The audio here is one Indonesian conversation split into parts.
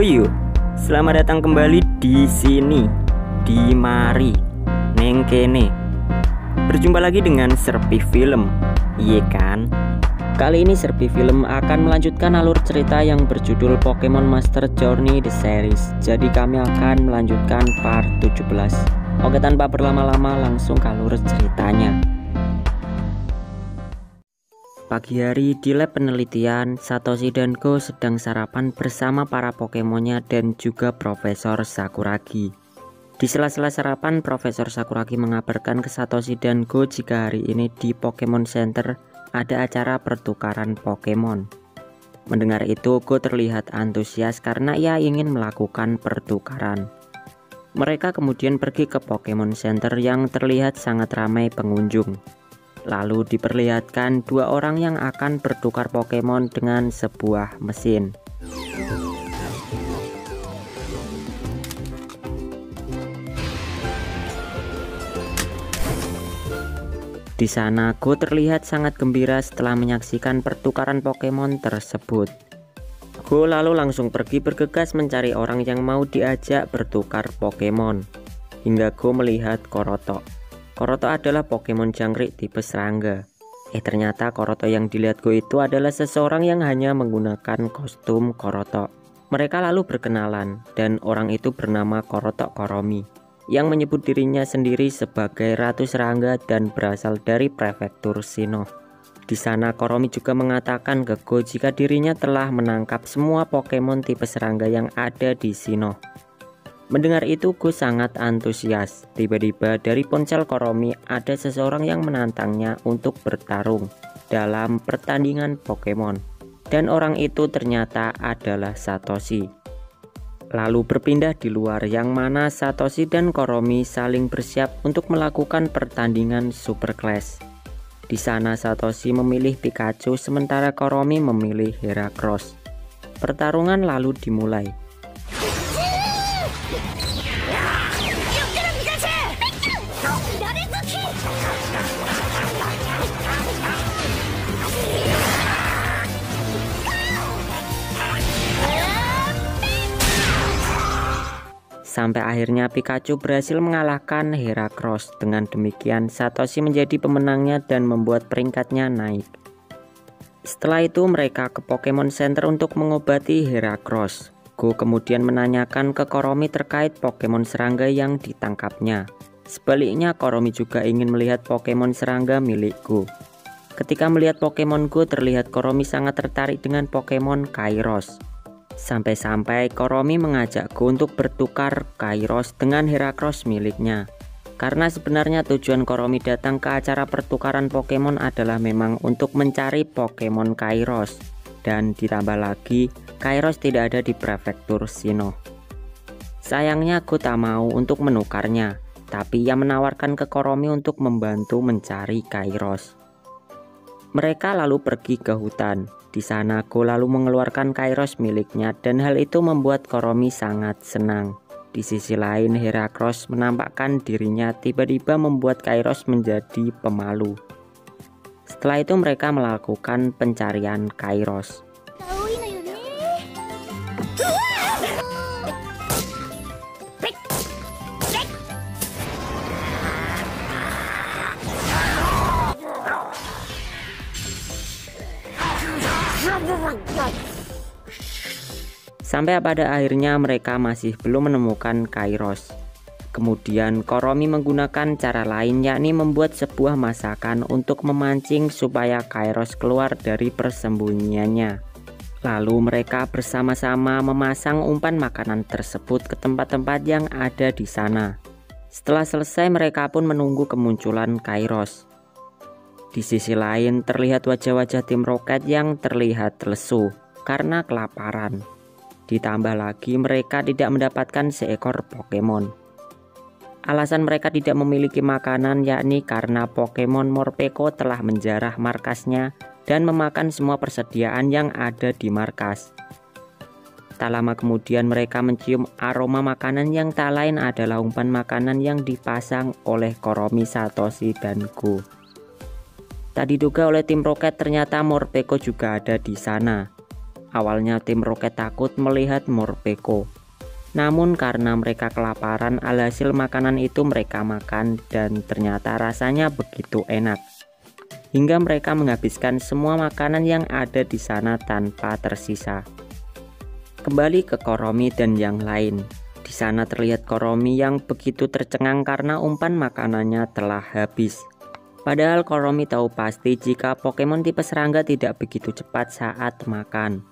Yo, selamat datang kembali di sini, di Mari Neng Kene. Berjumpa lagi dengan Serpi Film, iya kan? Kali ini Serpi Film akan melanjutkan alur cerita yang berjudul Pokemon Master Journey The Series. Jadi kami akan melanjutkan part 17. Oke, tanpa berlama-lama langsung ke alur ceritanya. Pagi hari di lab penelitian, Satoshi dan Go sedang sarapan bersama para Pokemonnya dan juga Profesor Sakuragi. Di sela-sela sarapan, Profesor Sakuragi mengabarkan ke Satoshi dan Go jika hari ini di Pokemon Center ada acara pertukaran Pokemon. Mendengar itu, Go terlihat antusias karena ia ingin melakukan pertukaran. Mereka kemudian pergi ke Pokemon Center yang terlihat sangat ramai pengunjung. Lalu diperlihatkan dua orang yang akan bertukar Pokemon dengan sebuah mesin. Di sana Go terlihat sangat gembira setelah menyaksikan pertukaran Pokemon tersebut. Go lalu langsung pergi bergegas mencari orang yang mau diajak bertukar Pokemon. Hingga Go melihat Koroto. Koroto adalah Pokemon jangkrik tipe serangga. Ternyata Koroto yang dilihat Go itu adalah seseorang yang hanya menggunakan kostum Koroto. Mereka lalu berkenalan dan orang itu bernama Koroto Koromi yang menyebut dirinya sendiri sebagai Ratu Serangga dan berasal dari prefektur Sinnoh. Di sana Koromi juga mengatakan ke Go jika dirinya telah menangkap semua Pokemon tipe serangga yang ada di Sinnoh. Mendengar itu Go sangat antusias. Tiba-tiba dari ponsel Koromi ada seseorang yang menantangnya untuk bertarung dalam pertandingan Pokemon. Dan orang itu ternyata adalah Satoshi. Lalu berpindah di luar yang mana Satoshi dan Koromi saling bersiap untuk melakukan pertandingan Super Clash. Di sana Satoshi memilih Pikachu sementara Koromi memilih Heracross. Pertarungan lalu dimulai. Sampai akhirnya Pikachu berhasil mengalahkan Heracross. Dengan demikian Satoshi menjadi pemenangnya dan membuat peringkatnya naik. Setelah itu mereka ke Pokemon Center untuk mengobati Heracross. Go kemudian menanyakan ke Koromi terkait Pokemon serangga yang ditangkapnya. Sebaliknya Koromi juga ingin melihat Pokemon serangga milik Go. Ketika melihat Pokemon Go terlihat Koromi sangat tertarik dengan Pokemon Kairos. Sampai-sampai Koromi mengajak Go untuk bertukar Kairos dengan Heracross miliknya. Karena sebenarnya tujuan Koromi datang ke acara pertukaran Pokemon adalah memang untuk mencari Pokemon Kairos. Dan ditambah lagi, Kairos tidak ada di prefektur Sinnoh. Sayangnya Go tak mau untuk menukarnya, tapi ia menawarkan ke Koromi untuk membantu mencari Kairos. Mereka lalu pergi ke hutan. Di sana Go lalu mengeluarkan Kairos miliknya dan hal itu membuat Koromi sangat senang. Di sisi lain Heracross menampakkan dirinya tiba-tiba membuat Kairos menjadi pemalu. Setelah itu mereka melakukan pencarian Kairos. Sampai pada akhirnya mereka masih belum menemukan Kairos. Kemudian Koromi menggunakan cara lain, yakni membuat sebuah masakan untuk memancing supaya Kairos keluar dari persembunyiannya. Lalu mereka bersama-sama memasang umpan makanan tersebut ke tempat-tempat yang ada di sana. Setelah selesai mereka pun menunggu kemunculan Kairos. Di sisi lain terlihat wajah-wajah tim Rocket yang terlihat lesu karena kelaparan. Ditambah lagi mereka tidak mendapatkan seekor Pokemon. Alasan mereka tidak memiliki makanan yakni karena Pokemon Morpeko telah menjarah markasnya dan memakan semua persediaan yang ada di markas. Tak lama kemudian mereka mencium aroma makanan yang tak lain adalah umpan makanan yang dipasang oleh Koromi, Satoshi, dan Go. Tak diduga oleh tim Rocket, ternyata Morpeko juga ada di sana. Awalnya tim Rocket takut melihat Morpeko. Namun karena mereka kelaparan, alhasil makanan itu mereka makan dan ternyata rasanya begitu enak. Hingga mereka menghabiskan semua makanan yang ada di sana tanpa tersisa. Kembali ke Koromi dan yang lain. Di sana terlihat Koromi yang begitu tercengang karena umpan makanannya telah habis. Padahal Koromi tahu pasti jika Pokemon tipe serangga tidak begitu cepat saat makan.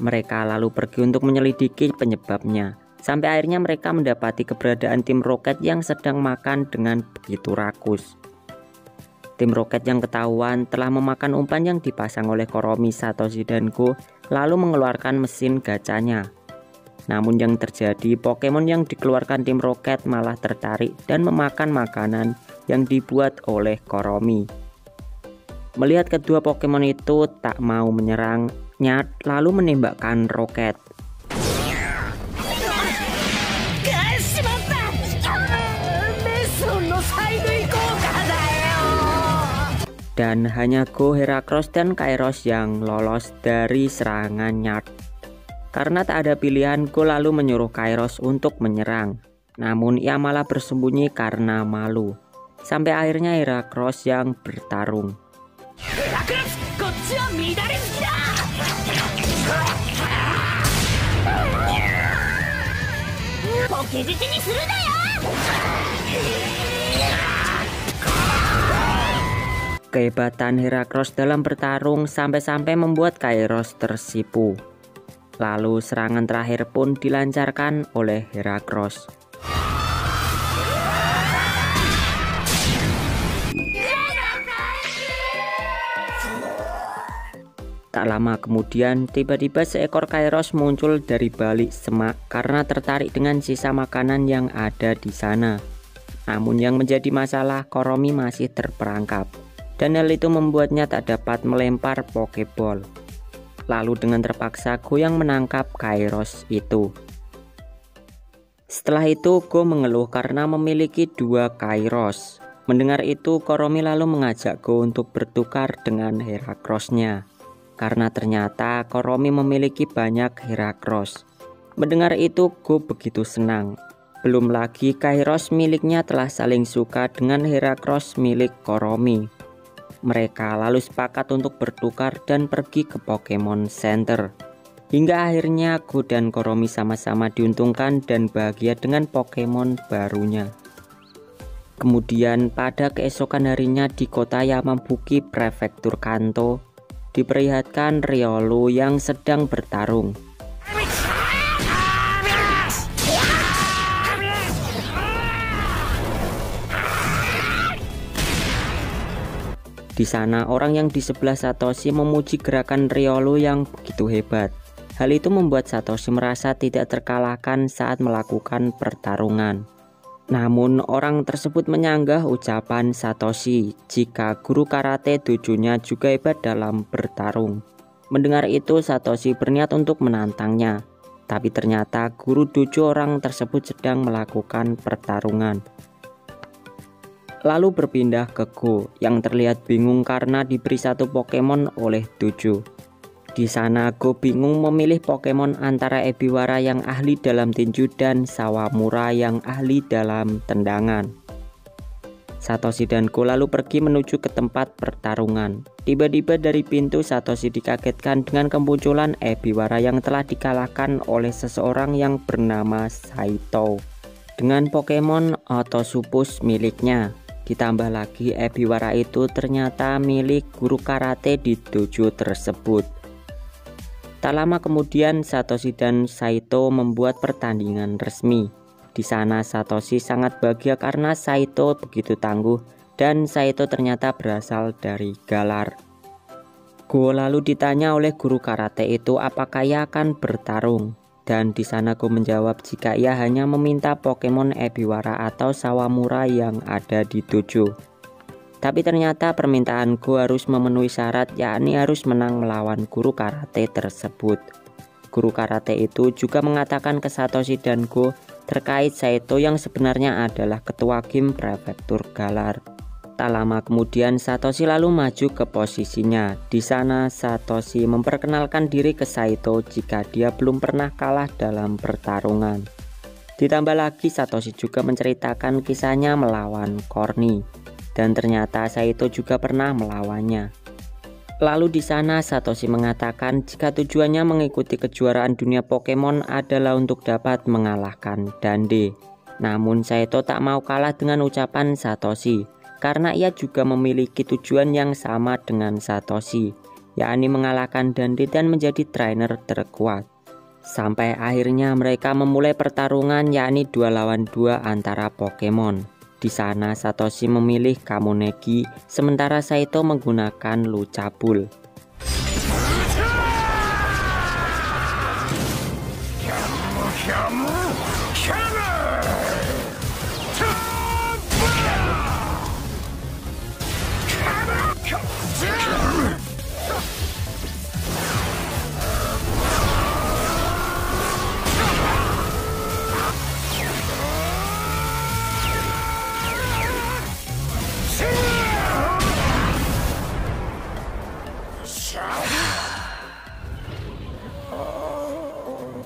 Mereka lalu pergi untuk menyelidiki penyebabnya. Sampai akhirnya mereka mendapati keberadaan tim Rocket yang sedang makan dengan begitu rakus. Tim Rocket yang ketahuan telah memakan umpan yang dipasang oleh Koromi, Satoshi, dan Go, lalu mengeluarkan mesin gacanya. Namun yang terjadi, Pokemon yang dikeluarkan tim Rocket malah tertarik dan memakan makanan yang dibuat oleh Koromi. Melihat kedua Pokemon itu tak mau menyerangnya, lalu menembakkan Rocket. Dan hanya Go, Heracross, dan Kairos yang lolos dari serangan Nyat. Karena tak ada pilihan, Go lalu menyuruh Kairos untuk menyerang. Namun ia malah bersembunyi karena malu. Sampai akhirnya Heracross yang bertarung. Kehebatan Heracross dalam bertarung sampai-sampai membuat Kairos tersipu. Lalu serangan terakhir pun dilancarkan oleh Heracross. Tak lama kemudian, tiba-tiba seekor Kairos muncul dari balik semak karena tertarik dengan sisa makanan yang ada di sana. Namun yang menjadi masalah, Koromi masih terperangkap. Dan hal itu membuatnya tak dapat melempar Pokeball. Lalu dengan terpaksa Go yang menangkap Kairos itu. Setelah itu Go mengeluh karena memiliki 2 Kairos. Mendengar itu Koromi lalu mengajak Go untuk bertukar dengan Heracross-nya. Karena ternyata Koromi memiliki banyak Heracross. Mendengar itu Go begitu senang. Belum lagi Kairos miliknya telah saling suka dengan Heracross milik Koromi. Mereka lalu sepakat untuk bertukar dan pergi ke Pokemon Center. Hingga akhirnya Go dan Koromi sama-sama diuntungkan dan bahagia dengan Pokemon barunya. Kemudian pada keesokan harinya di kota Yamabuki, Prefektur Kanto, diperlihatkan Riolu yang sedang bertarung. Di sana orang yang di sebelah Satoshi memuji gerakan Riolu yang begitu hebat. Hal itu membuat Satoshi merasa tidak terkalahkan saat melakukan pertarungan. Namun orang tersebut menyanggah ucapan Satoshi jika guru karate Dojo-nya juga hebat dalam bertarung. Mendengar itu Satoshi berniat untuk menantangnya. Tapi ternyata guru dojo orang tersebut sedang melakukan pertarungan. Lalu berpindah ke Go yang terlihat bingung karena diberi 1 Pokemon oleh dojo. Di sana Go bingung memilih Pokemon antara Ebiwara yang ahli dalam tinju dan Sawamura yang ahli dalam tendangan. Satoshi dan Go lalu pergi menuju ke tempat pertarungan. Tiba-tiba dari pintu Satoshi dikagetkan dengan kemunculan Ebiwara yang telah dikalahkan oleh seseorang yang bernama Saito dengan Pokemon Otosupus miliknya. Ditambah lagi Ebiwara itu ternyata milik guru karate di dojo tersebut. Tak lama kemudian Satoshi dan Saito membuat pertandingan resmi. Di sana Satoshi sangat bahagia karena Saito begitu tangguh dan Saito ternyata berasal dari Galar. Go lalu ditanya oleh guru karate itu apakah ia akan bertarung. Dan di sana Go menjawab jika ia hanya meminta Pokemon Ebiwara atau Sawamura yang ada di dojo. Tapi ternyata permintaan Go harus memenuhi syarat, yakni harus menang melawan guru karate tersebut. Guru karate itu juga mengatakan ke Satoshi dan Go terkait Saito yang sebenarnya adalah ketua gym prefektur Galar. Tak lama kemudian Satoshi lalu maju ke posisinya. Di sana Satoshi memperkenalkan diri ke Saito jika dia belum pernah kalah dalam pertarungan. Ditambah lagi Satoshi juga menceritakan kisahnya melawan Corny, dan ternyata Saito juga pernah melawannya. Lalu di sana Satoshi mengatakan jika tujuannya mengikuti kejuaraan dunia Pokemon adalah untuk dapat mengalahkan Dande. Namun Saito tak mau kalah dengan ucapan Satoshi, karena ia juga memiliki tujuan yang sama dengan Satoshi, yakni mengalahkan Dande dan menjadi trainer terkuat. Sampai akhirnya mereka memulai pertarungan, yakni 2 lawan 2 antara Pokemon. Di sana Satoshi memilih Kamonegi, sementara Saito menggunakan Lucabul.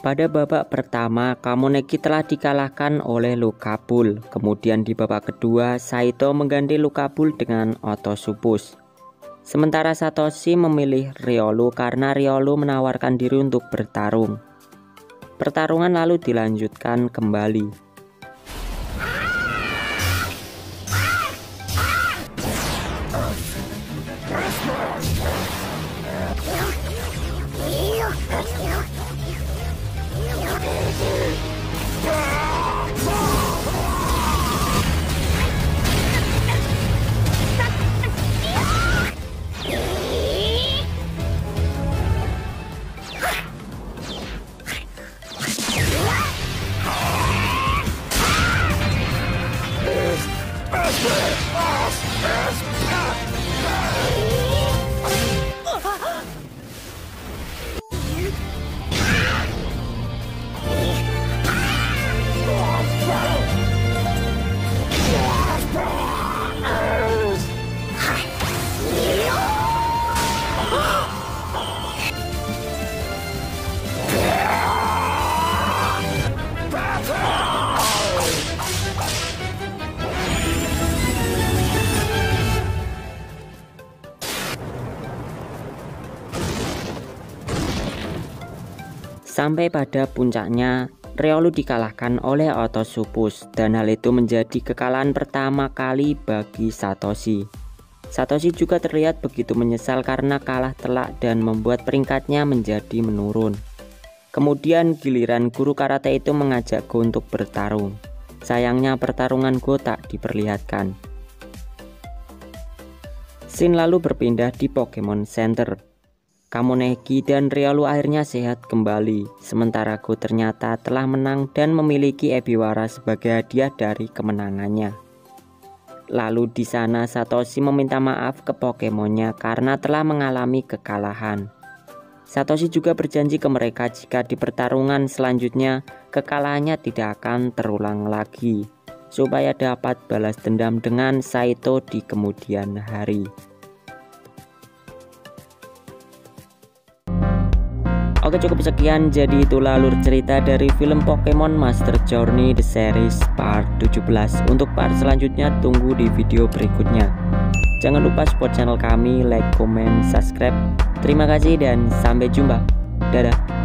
Pada babak pertama, Kamonegi telah dikalahkan oleh Lucabul. Kemudian di babak kedua, Saito mengganti Lucabul dengan Otosupus. Sementara Satoshi memilih Riolu karena Riolu menawarkan diri untuk bertarung. Pertarungan lalu dilanjutkan kembali. Sampai pada puncaknya, Riolu dikalahkan oleh Otosupus, dan hal itu menjadi kekalahan pertama kali bagi Satoshi. Satoshi juga terlihat begitu menyesal karena kalah telak dan membuat peringkatnya menjadi menurun. Kemudian giliran guru karate itu mengajak Go untuk bertarung. Sayangnya pertarungan Go tak diperlihatkan. Scene lalu berpindah di Pokemon Center. Kamonegi dan Riolu akhirnya sehat kembali, sementara Go ternyata telah menang dan memiliki Ebiwara sebagai hadiah dari kemenangannya. Lalu di sana Satoshi meminta maaf ke Pokemonnya karena telah mengalami kekalahan. Satoshi juga berjanji ke mereka jika di pertarungan selanjutnya kekalahannya tidak akan terulang lagi, supaya dapat balas dendam dengan Saito di kemudian hari. Oke, cukup sekian, jadi itulah alur cerita dari film Pokemon Master Journey The Series part 17. Untuk part selanjutnya tunggu di video berikutnya. Jangan lupa support channel kami, like, comment, subscribe. Terima kasih dan sampai jumpa. Dadah.